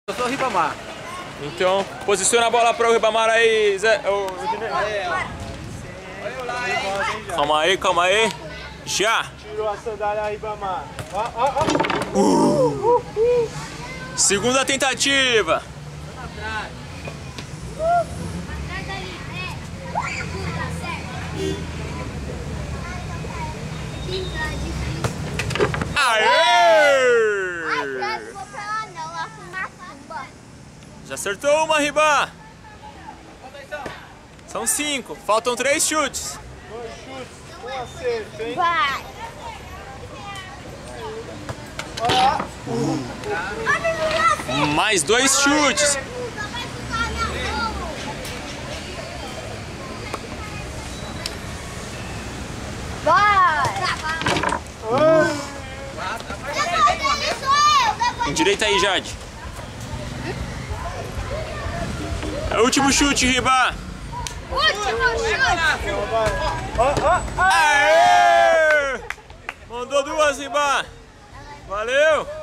Eu sou o Ribamar. Então, posiciona a bola para o Ribamar aí, Zé. Calma aí, calma aí. Já! Tirou a sandália Ribamar. Segunda tentativa. Aê! Já acertou uma, Ribá. São 5, faltam 3 chutes. 2 chutes, um acerto, hein? Vai! Olha lá. Mais 2 chutes. Endireita aí, Jade. É o último chute, Ribá. Último chute! Aê! Mandou 2, Ribá. Valeu!